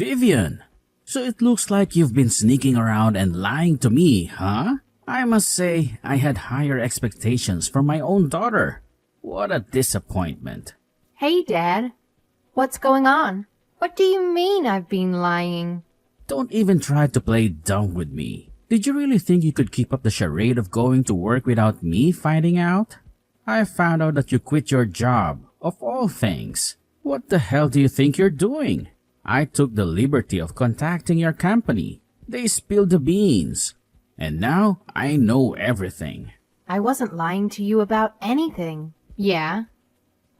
Vivian, so it looks like you've been sneaking around and lying to me, huh? I must say, I had higher expectations from my own daughter. What a disappointment. Hey, Dad. What's going on? What do you mean I've been lying? Don't even try to play dumb with me. Did you really think you could keep up the charade of going to work without me finding out? I found out that you quit your job, of all things. What the hell do you think you're doing? I took the liberty of contacting your company. They spilled the beans. And now I know everything. I wasn't lying to you about anything. Yeah.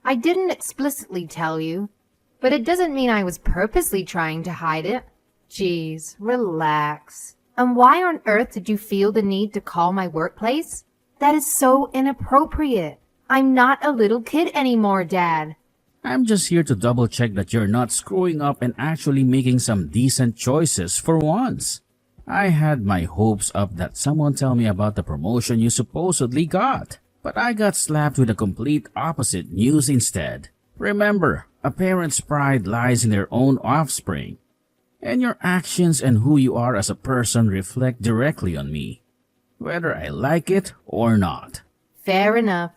I didn't explicitly tell you, but it doesn't mean I was purposely trying to hide it. Jeez, relax. And why on earth did you feel the need to call my workplace? That is so inappropriate. I'm not a little kid anymore, Dad. I'm just here to double check that you're not screwing up and actually making some decent choices for once. I had my hopes up that someone tell me about the promotion you supposedly got, but I got slapped with the complete opposite news instead. Remember, a parent's pride lies in their own offspring, and your actions and who you are as a person reflect directly on me, whether I like it or not. Fair enough.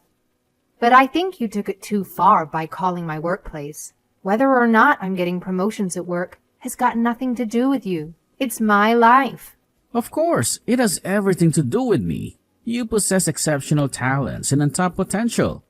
But I think you took it too far by calling my workplace. Whether or not I'm getting promotions at work has got nothing to do with you. It's my life. Of course, it has everything to do with me. You possess exceptional talents and untapped potential,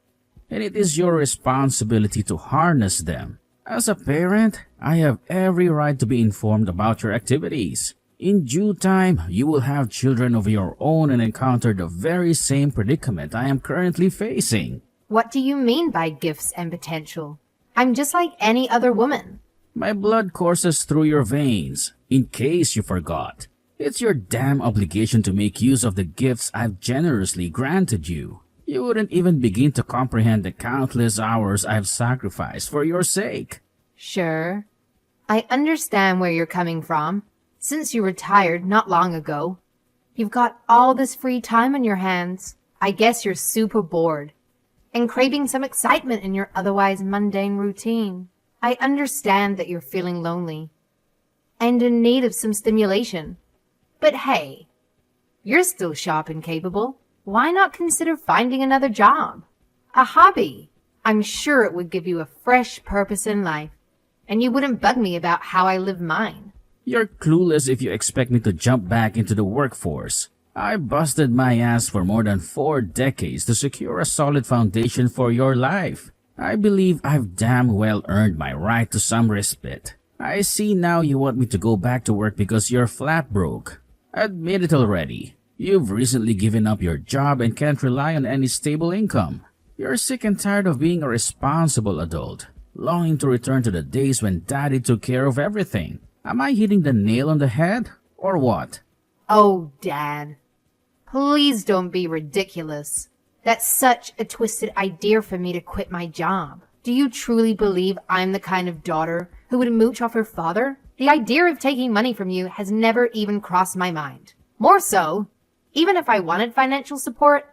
and it is your responsibility to harness them. As a parent, I have every right to be informed about your activities. In due time, you will have children of your own and encounter the very same predicament I am currently facing. What do you mean by gifts and potential? I'm just like any other woman. My blood courses through your veins, in case you forgot. It's your damn obligation to make use of the gifts I've generously granted you. You wouldn't even begin to comprehend the countless hours I've sacrificed for your sake. Sure. I understand where you're coming from. Since you retired not long ago, you've got all this free time on your hands. I guess you're super bored and craving some excitement in your otherwise mundane routine. I understand that you're feeling lonely and in need of some stimulation. But hey, you're still sharp and capable. Why not consider finding another job? A hobby. I'm sure it would give you a fresh purpose in life, and you wouldn't bug me about how I live mine. You're clueless if you expect me to jump back into the workforce. I busted my ass for more than 4 decades to secure a solid foundation for your life. I believe I've damn well earned my right to some respite. I see now you want me to go back to work because you're flat broke. Admit it already. You've recently given up your job and can't rely on any stable income. You're sick and tired of being a responsible adult, longing to return to the days when Daddy took care of everything. Am I hitting the nail on the head, or what? Oh, Dad. Please don't be ridiculous. That's such a twisted idea for me to quit my job. Do you truly believe I'm the kind of daughter who would mooch off her father? The idea of taking money from you has never even crossed my mind. More so, even if I wanted financial support,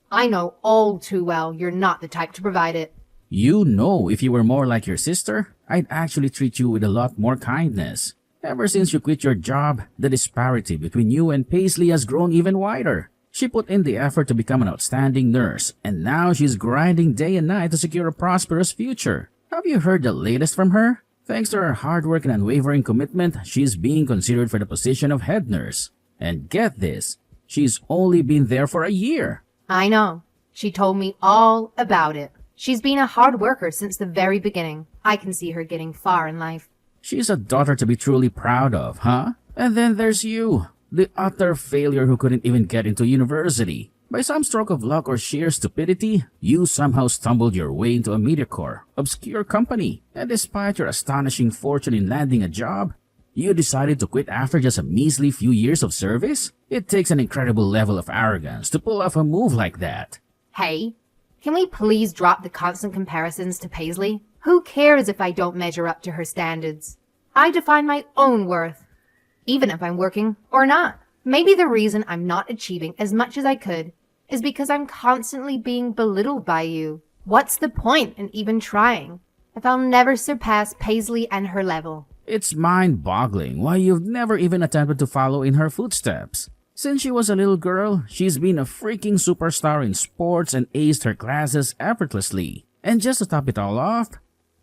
I know all too well you're not the type to provide it. You know, if you were more like your sister, I'd actually treat you with a lot more kindness. Ever since you quit your job, the disparity between you and Paisley has grown even wider. She put in the effort to become an outstanding nurse, and now she's grinding day and night to secure a prosperous future. Have you heard the latest from her? Thanks to her hard work and unwavering commitment, she's being considered for the position of head nurse. And get this, she's only been there for a year. I know. She told me all about it. She's been a hard worker since the very beginning. I can see her getting far in life. She's a daughter to be truly proud of, huh? And then there's you, the utter failure who couldn't even get into university. By some stroke of luck or sheer stupidity, you somehow stumbled your way into a mediocre, obscure company. And despite your astonishing fortune in landing a job, you decided to quit after just a measly few years of service? It takes an incredible level of arrogance to pull off a move like that. Hey, can we please drop the constant comparisons to Paisley? Who cares if I don't measure up to her standards? I define my own worth, even if I'm working or not. Maybe the reason I'm not achieving as much as I could is because I'm constantly being belittled by you. What's the point in even trying if I'll never surpass Paisley and her level? It's mind-boggling why you've never even attempted to follow in her footsteps. Since she was a little girl, she's been a freaking superstar in sports and aced her classes effortlessly. And just to top it all off,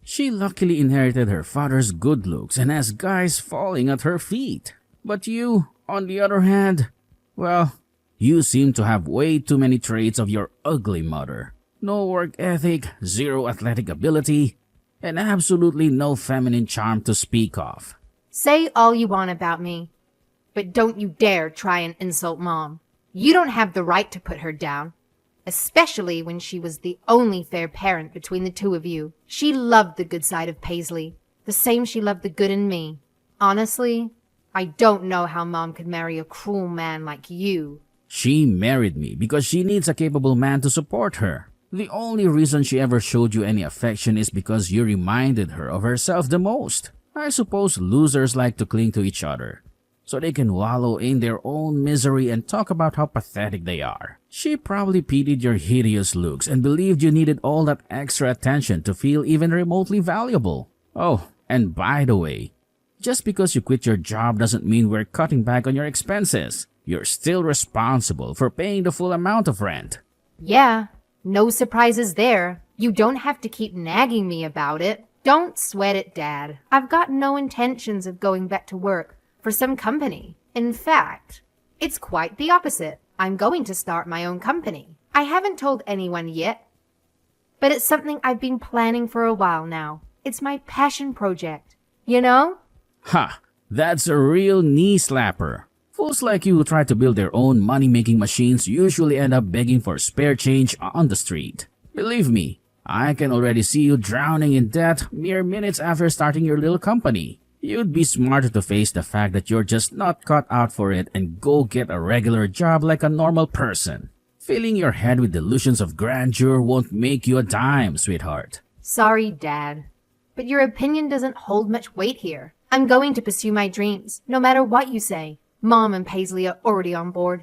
she luckily inherited her father's good looks and has guys falling at her feet. But you, on the other hand, well, you seem to have way too many traits of your ugly mother. No work ethic, zero athletic ability, and absolutely no feminine charm to speak of. Say all you want about me, but don't you dare try and insult Mom. You don't have the right to put her down, especially when she was the only fair parent between the two of you. She loved the good side of Paisley, the same she loved the good in me. Honestly, I don't know how Mom could marry a cruel man like you. She married me because she needs a capable man to support her. The only reason she ever showed you any affection is because you reminded her of herself the most. I suppose losers like to cling to each other, so they can wallow in their own misery and talk about how pathetic they are. She probably pitied your hideous looks and believed you needed all that extra attention to feel even remotely valuable. Oh, and by the way, just because you quit your job doesn't mean we're cutting back on your expenses. You're still responsible for paying the full amount of rent. Yeah, no surprises there. You don't have to keep nagging me about it. Don't sweat it, Dad. I've got no intentions of going back to work for some company. In fact, it's quite the opposite. I'm going to start my own company. I haven't told anyone yet, but it's something I've been planning for a while now. It's my passion project, you know? Ha! That's a real knee slapper. Fools like you who try to build their own money-making machines usually end up begging for spare change on the street. Believe me, I can already see you drowning in debt mere minutes after starting your little company. You'd be smarter to face the fact that you're just not cut out for it and go get a regular job like a normal person. Filling your head with delusions of grandeur won't make you a dime, sweetheart. Sorry, Dad, but your opinion doesn't hold much weight here. I'm going to pursue my dreams, no matter what you say. Mom and Paisley are already on board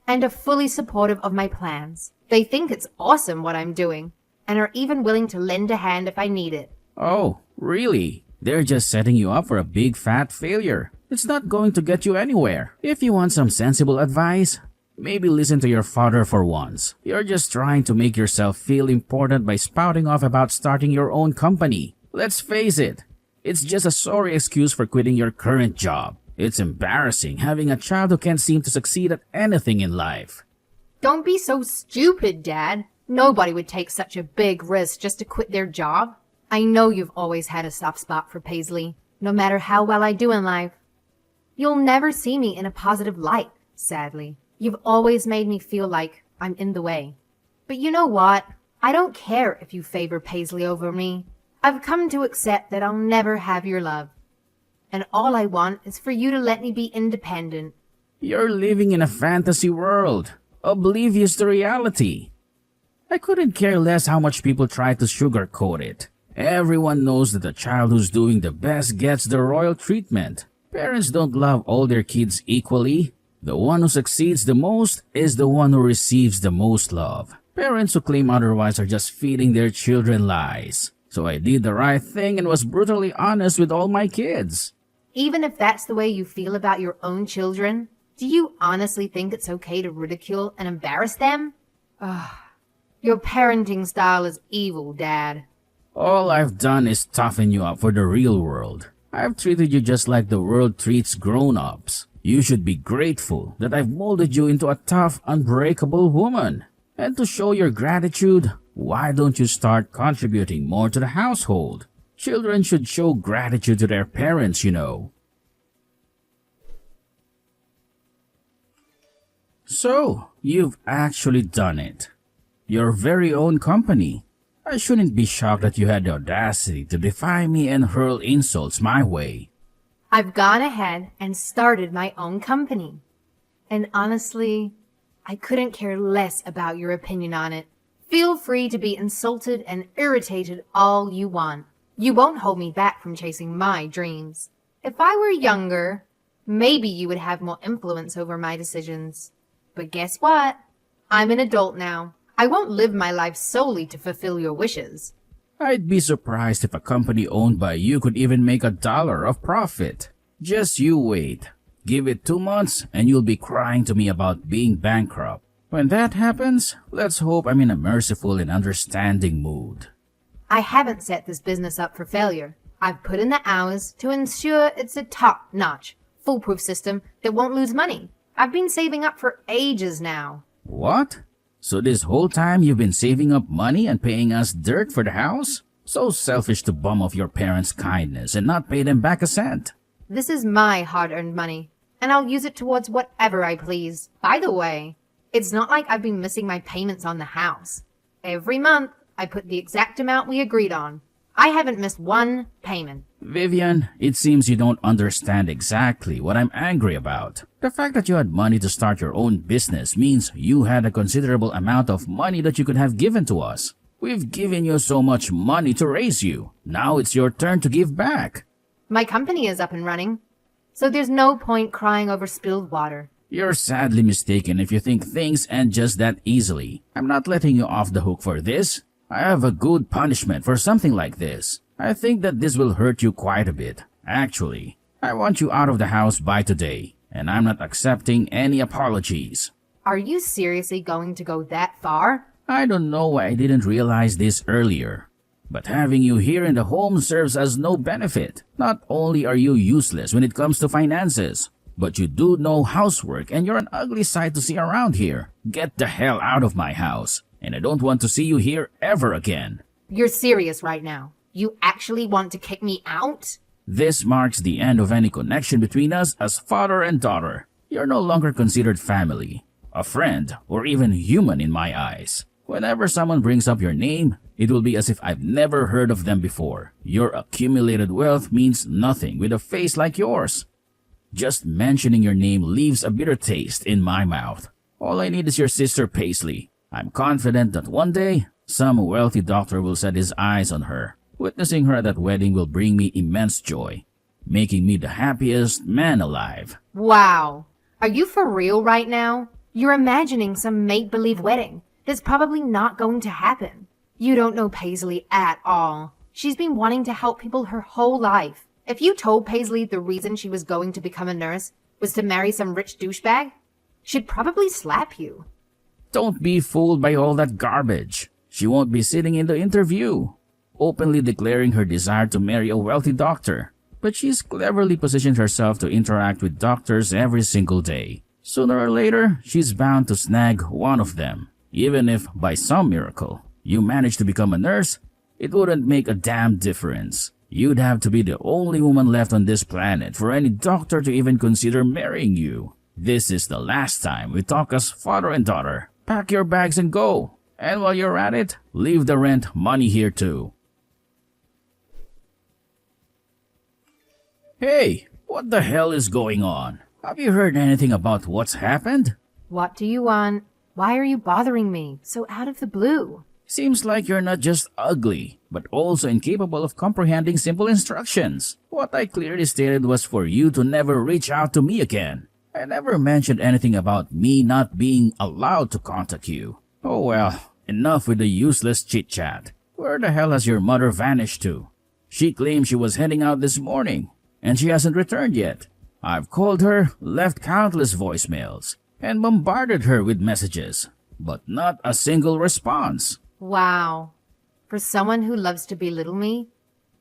and are fully supportive of my plans. They think it's awesome what I'm doing and are even willing to lend a hand if I need it. Oh, really? They're just setting you up for a big fat failure. It's not going to get you anywhere. If you want some sensible advice, maybe listen to your father for once. You're just trying to make yourself feel important by spouting off about starting your own company. Let's face it, it's just a sorry excuse for quitting your current job. It's embarrassing having a child who can't seem to succeed at anything in life. Don't be so stupid, Dad. Nobody would take such a big risk just to quit their job. I know you've always had a soft spot for Paisley, no matter how well I do in life. You'll never see me in a positive light, sadly. You've always made me feel like I'm in the way. But you know what? I don't care if you favor Paisley over me. I've come to accept that I'll never have your love. And all I want is for you to let me be independent. You're living in a fantasy world, oblivious to reality. I couldn't care less how much people try to sugarcoat it. Everyone knows that the child who's doing the best gets the royal treatment. Parents don't love all their kids equally. The one who succeeds the most is the one who receives the most love. Parents who claim otherwise are just feeding their children lies. So I did the right thing and was brutally honest with all my kids. Even if that's the way you feel about your own children, do you honestly think it's okay to ridicule and embarrass them? Your parenting style is evil, Dad. All I've done is toughen you up for the real world. I've treated you just like the world treats grown-ups. You should be grateful that I've molded you into a tough, unbreakable woman. And to show your gratitude, why don't you start contributing more to the household? Children should show gratitude to their parents, you know. So, you've actually done it. Your very own company. I shouldn't be shocked that you had the audacity to defy me and hurl insults my way. I've gone ahead and started my own company. And honestly, I couldn't care less about your opinion on it. Feel free to be insulted and irritated all you want. You won't hold me back from chasing my dreams. If I were younger, maybe you would have more influence over my decisions. But guess what? I'm an adult now. I won't live my life solely to fulfill your wishes. I'd be surprised if a company owned by you could even make $1 of profit. Just you wait. Give it 2 months and you'll be crying to me about being bankrupt. When that happens, let's hope I'm in a merciful and understanding mood. I haven't set this business up for failure. I've put in the hours to ensure it's a top-notch, foolproof system that won't lose money. I've been saving up for ages now. What? So this whole time you've been saving up money and paying us dirt for the house? So selfish to bum off your parents' kindness and not pay them back a cent. This is my hard-earned money, and I'll use it towards whatever I please. By the way, it's not like I've been missing my payments on the house. Every month, I put the exact amount we agreed on. I haven't missed one payment. Vivian, it seems you don't understand exactly what I'm angry about. The fact that you had money to start your own business means you had a considerable amount of money that you could have given to us. We've given you so much money to raise you. Now it's your turn to give back. My company is up and running, so there's no point crying over spilled water. You're sadly mistaken if you think things end just that easily. I'm not letting you off the hook for this. I have a good punishment for something like this. I think that this will hurt you quite a bit. Actually, I want you out of the house by today, and I'm not accepting any apologies. Are you seriously going to go that far? I don't know why I didn't realize this earlier. But having you here in the home serves as no benefit. Not only are you useless when it comes to finances, but you do no housework and you're an ugly sight to see around here. Get the hell out of my house, and I don't want to see you here ever again. You're serious right now? You actually want to kick me out? This marks the end of any connection between us as father and daughter. You're no longer considered family, a friend, or even human in my eyes. Whenever someone brings up your name, it will be as if I've never heard of them before. Your accumulated wealth means nothing with a face like yours. Just mentioning your name leaves a bitter taste in my mouth. All I need is your sister Paisley. I'm confident that one day, some wealthy doctor will set his eyes on her. Witnessing her at that wedding will bring me immense joy, making me the happiest man alive. Wow. Are you for real right now? You're imagining some make-believe wedding that's probably not going to happen. You don't know Paisley at all. She's been wanting to help people her whole life. If you told Paisley the reason she was going to become a nurse was to marry some rich douchebag, she'd probably slap you. Don't be fooled by all that garbage. She won't be sitting in the interview, openly declaring her desire to marry a wealthy doctor. But she's cleverly positioned herself to interact with doctors every single day. Sooner or later, she's bound to snag one of them. Even if, by some miracle, you manage to become a nurse, it wouldn't make a damn difference. You'd have to be the only woman left on this planet for any doctor to even consider marrying you. This is the last time we talk as father and daughter. Pack your bags and go. And while you're at it, leave the rent money here too. Hey, what the hell is going on? Have you heard anything about what's happened? What do you want? Why are you bothering me so out of the blue? Seems like you're not just ugly, but also incapable of comprehending simple instructions. What I clearly stated was for you to never reach out to me again. I never mentioned anything about me not being allowed to contact you. Oh well, enough with the useless chit-chat. Where the hell has your mother vanished to? She claimed she was heading out this morning, and she hasn't returned yet. I've called her, left countless voicemails, and bombarded her with messages, but not a single response. Wow. For someone who loves to belittle me,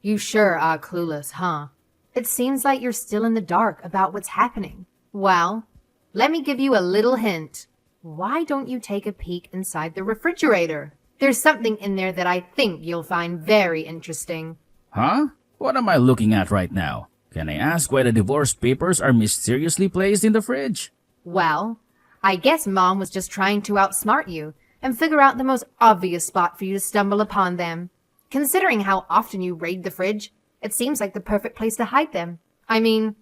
you sure are clueless, huh? It seems like you're still in the dark about what's happening. Well, let me give you a little hint. Why don't you take a peek inside the refrigerator? There's something in there that I think you'll find very interesting. Huh? What am I looking at right now? Can I ask why the divorce papers are mysteriously placed in the fridge? Well, I guess Mom was just trying to outsmart you and figure out the most obvious spot for you to stumble upon them. Considering how often you raid the fridge, it seems like the perfect place to hide them. I mean,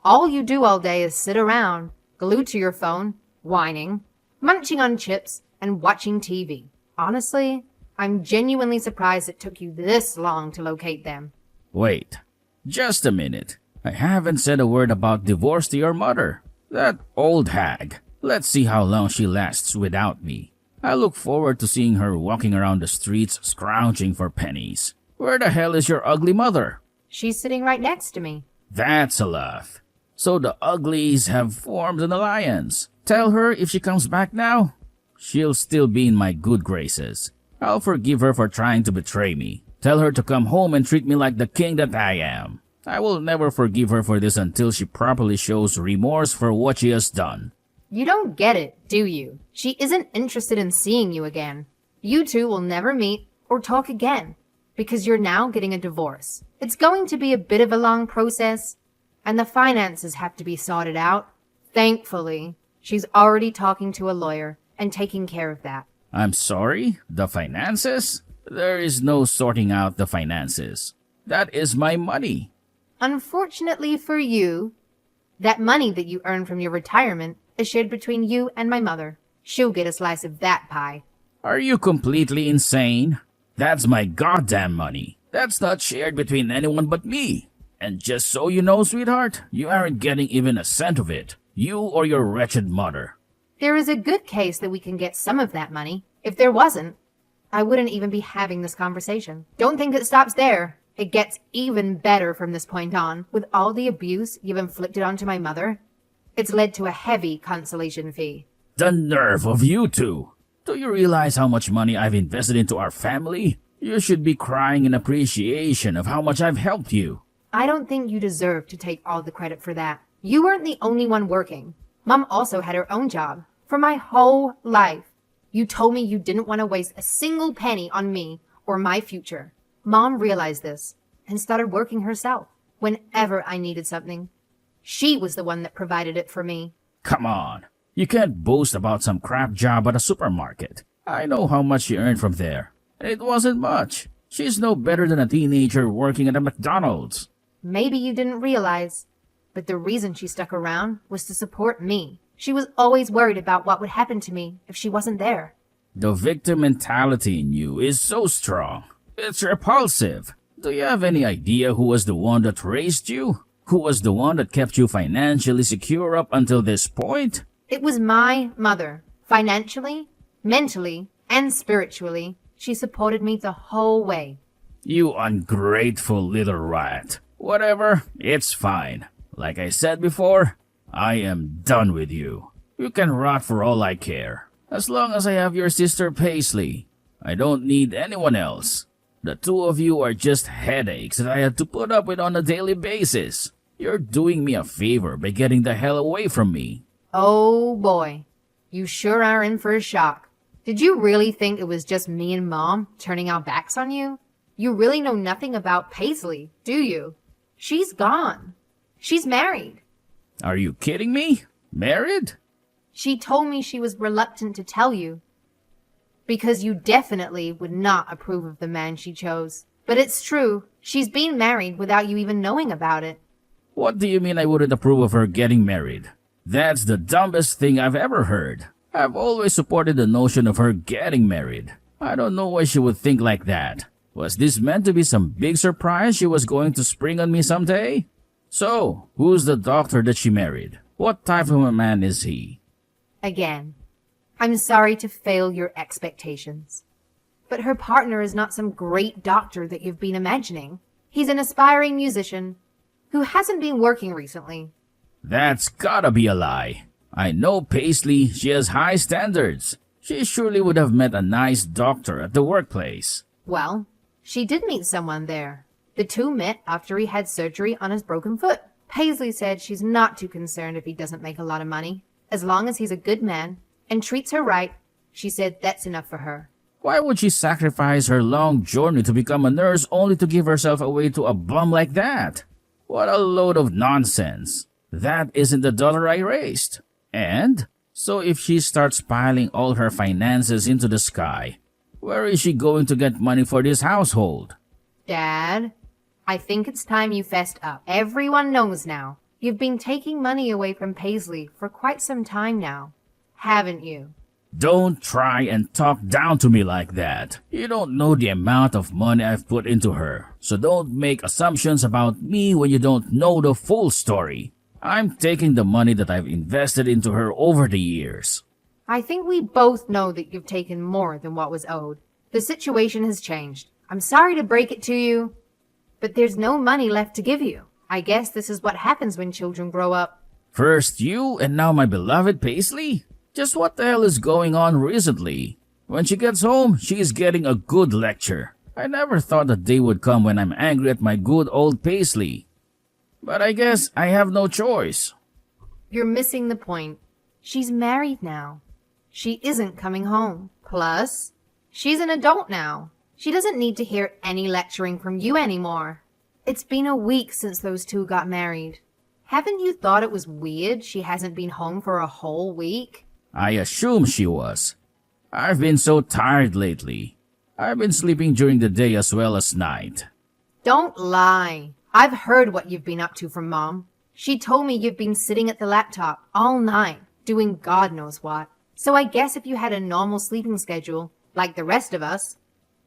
all you do all day is sit around, glued to your phone, whining, munching on chips, and watching TV. Honestly, I'm genuinely surprised it took you this long to locate them. Wait, just a minute. I haven't said a word about divorce to your mother. That old hag. Let's see how long she lasts without me. I look forward to seeing her walking around the streets scrounging for pennies. Where the hell is your ugly mother? She's sitting right next to me. That's a laugh. So the uglies have formed an alliance. Tell her if she comes back now, she'll still be in my good graces. I'll forgive her for trying to betray me. Tell her to come home and treat me like the king that I am. I will never forgive her for this until she properly shows remorse for what she has done. You don't get it, do you? She isn't interested in seeing you again. You two will never meet or talk again because you're now getting a divorce. It's going to be a bit of a long process, and the finances have to be sorted out. Thankfully, she's already talking to a lawyer and taking care of that. I'm sorry? The finances? There is no sorting out the finances. That is my money. Unfortunately for you, that money that you earn from your retirement is shared between you and my mother. She'll get a slice of that pie. Are you completely insane? That's my goddamn money. That's not shared between anyone but me. And just so you know, sweetheart, you aren't getting even a cent of it. You or your wretched mother. There is a good case that we can get some of that money. If there wasn't, I wouldn't even be having this conversation. Don't think it stops there. It gets even better from this point on. With all the abuse you've inflicted onto my mother, it's led to a heavy consolation fee. The nerve of you two! Do you realize how much money I've invested into our family? You should be crying in appreciation of how much I've helped you. I don't think you deserve to take all the credit for that. You weren't the only one working. Mom also had her own job. For my whole life, you told me you didn't want to waste a single penny on me or my future. Mom realized this and started working herself whenever I needed something. She was the one that provided it for me. Come on. You can't boast about some crap job at a supermarket. I know how much she earned from there. And it wasn't much. She's no better than a teenager working at a McDonald's. Maybe you didn't realize, but the reason she stuck around was to support me. She was always worried about what would happen to me if she wasn't there. The victim mentality in you is so strong. It's repulsive. Do you have any idea who was the one that raised you? Who was the one that kept you financially secure up until this point? It was my mother. Financially, mentally, and spiritually, she supported me the whole way. You ungrateful little rat. Whatever, it's fine. Like I said before, I am done with you. You can rot for all I care. As long as I have your sister Paisley, I don't need anyone else. The two of you are just headaches that I have to put up with on a daily basis. You're doing me a favor by getting the hell away from me. Oh boy, you sure are in for a shock. Did you really think it was just me and Mom turning our backs on you? You really know nothing about Paisley, do you? She's gone. She's married. Are you kidding me? Married? She told me she was reluctant to tell you, because you definitely would not approve of the man she chose. But it's true, she's been married without you even knowing about it. What do you mean I wouldn't approve of her getting married? That's the dumbest thing I've ever heard. I've always supported the notion of her getting married. I don't know why she would think like that. Was this meant to be some big surprise she was going to spring on me someday? So, who's the doctor that she married? What type of a man is he? Again, I'm sorry to fail your expectations. But her partner is not some great doctor that you've been imagining. He's an aspiring musician who hasn't been working recently. That's gotta be a lie. I know Paisley, she has high standards. She surely would have met a nice doctor at the workplace. Well, she did meet someone there. The two met after he had surgery on his broken foot. Paisley said she's not too concerned if he doesn't make a lot of money. As long as he's a good man and treats her right, she said that's enough for her. Why would she sacrifice her long journey to become a nurse only to give herself away to a bum like that? What a load of nonsense. That isn't the daughter I raised. And so if she starts piling all her finances into the sky, where is she going to get money for this household? Dad, I think it's time you fessed up. Everyone knows now. You've been taking money away from Paisley for quite some time now, haven't you? Don't try and talk down to me like that. You don't know the amount of money I've put into her, so don't make assumptions about me when you don't know the full story. I'm taking the money that I've invested into her over the years. I think we both know that you've taken more than what was owed. The situation has changed. I'm sorry to break it to you, but there's no money left to give you. I guess this is what happens when children grow up. First you, and now my beloved Paisley? Just what the hell is going on recently? When she gets home, she is getting a good lecture. I never thought a day would come when I'm angry at my good old Paisley. But I guess I have no choice. You're missing the point. She's married now. She isn't coming home. Plus, she's an adult now. She doesn't need to hear any lecturing from you anymore. It's been a week since those two got married. Haven't you thought it was weird she hasn't been home for a whole week? I assume she was. I've been so tired lately. I've been sleeping during the day as well as night. Don't lie. I've heard what you've been up to from Mom. She told me you've been sitting at the laptop all night, doing God knows what. So I guess if you had a normal sleeping schedule, like the rest of us,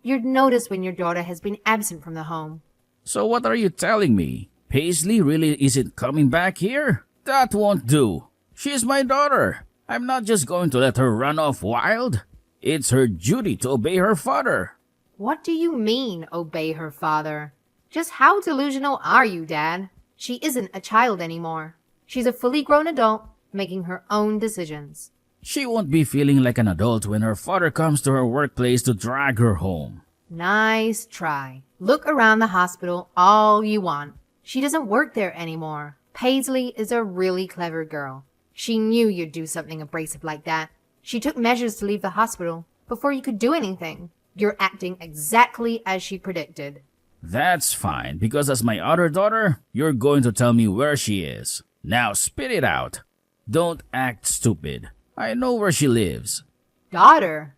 you'd notice when your daughter has been absent from the home. So what are you telling me? Paisley really isn't coming back here? That won't do. She's my daughter. I'm not just going to let her run off wild. It's her duty to obey her father. What do you mean, obey her father? Just how delusional are you, Dad? She isn't a child anymore. She's a fully grown adult, making her own decisions. She won't be feeling like an adult when her father comes to her workplace to drag her home. Nice try. Look around the hospital all you want. She doesn't work there anymore. Paisley is a really clever girl. She knew you'd do something abrasive like that. She took measures to leave the hospital before you could do anything. You're acting exactly as she predicted. That's fine, because as my other daughter, you're going to tell me where she is. Now spit it out. Don't act stupid. I know where she lives. Daughter?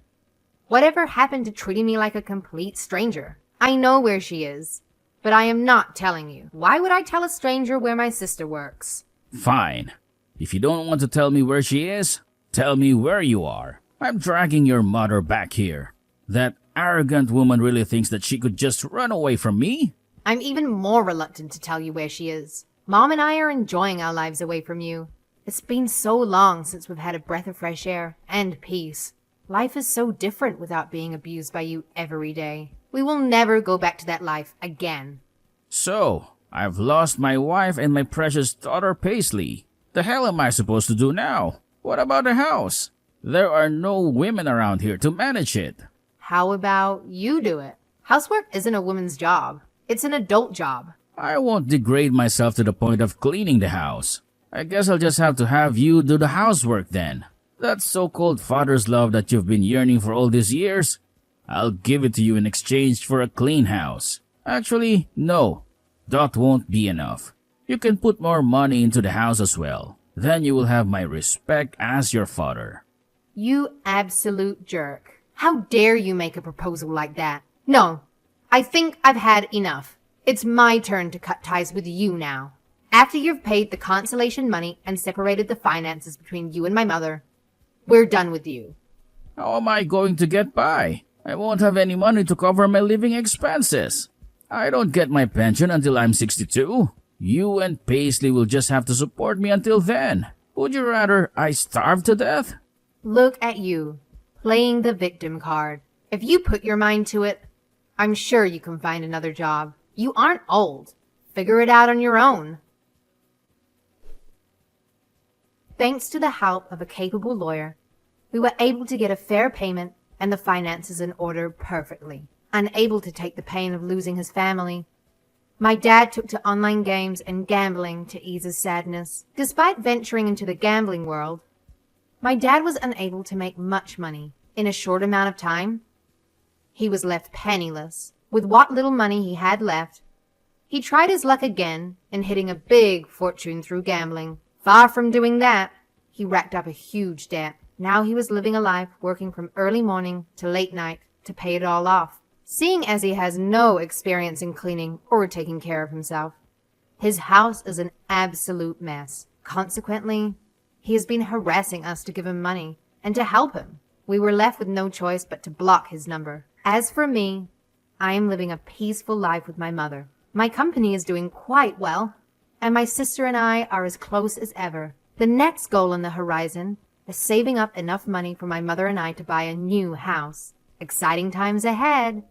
Whatever happened to treating me like a complete stranger? I know where she is, but I am not telling you. Why would I tell a stranger where my sister works? Fine. If you don't want to tell me where she is, tell me where you are. I'm dragging your mother back here. That arrogant woman really thinks that she could just run away from me? I'm even more reluctant to tell you where she is. Mom and I are enjoying our lives away from you. It's been so long since we've had a breath of fresh air and peace. Life is so different without being abused by you every day. We will never go back to that life again. So, I've lost my wife and my precious daughter Paisley. The hell am I supposed to do now? What about the house? There are no women around here to manage it. How about you do it? Housework isn't a woman's job. It's an adult job. I won't degrade myself to the point of cleaning the house. I guess I'll just have to have you do the housework then. That so-called father's love that you've been yearning for all these years, I'll give it to you in exchange for a clean house. Actually, no. That won't be enough. You can put more money into the house as well. Then you will have my respect as your father. You absolute jerk. How dare you make a proposal like that? No, I think I've had enough. It's my turn to cut ties with you now. After you've paid the consolation money and separated the finances between you and my mother, we're done with you. How am I going to get by? I won't have any money to cover my living expenses. I don't get my pension until I'm 62. You and Paisley will just have to support me until then. Would you rather I starve to death? Look at you, playing the victim card. If you put your mind to it, I'm sure you can find another job. You aren't old. Figure it out on your own. Thanks to the help of a capable lawyer, we were able to get a fair payment and the finances in order perfectly. Unable to take the pain of losing his family, my dad took to online games and gambling to ease his sadness. Despite venturing into the gambling world, my dad was unable to make much money. In a short amount of time, he was left penniless. With what little money he had left, he tried his luck again in hitting a big fortune through gambling. Far from doing that, he racked up a huge debt. Now he was living a life working from early morning to late night to pay it all off. Seeing as he has no experience in cleaning or taking care of himself, his house is an absolute mess. Consequently, he has been harassing us to give him money and to help him. We were left with no choice but to block his number. As for me, I am living a peaceful life with my mother. My company is doing quite well, and my sister and I are as close as ever. The next goal on the horizon is saving up enough money for my mother and I to buy a new house. Exciting times ahead.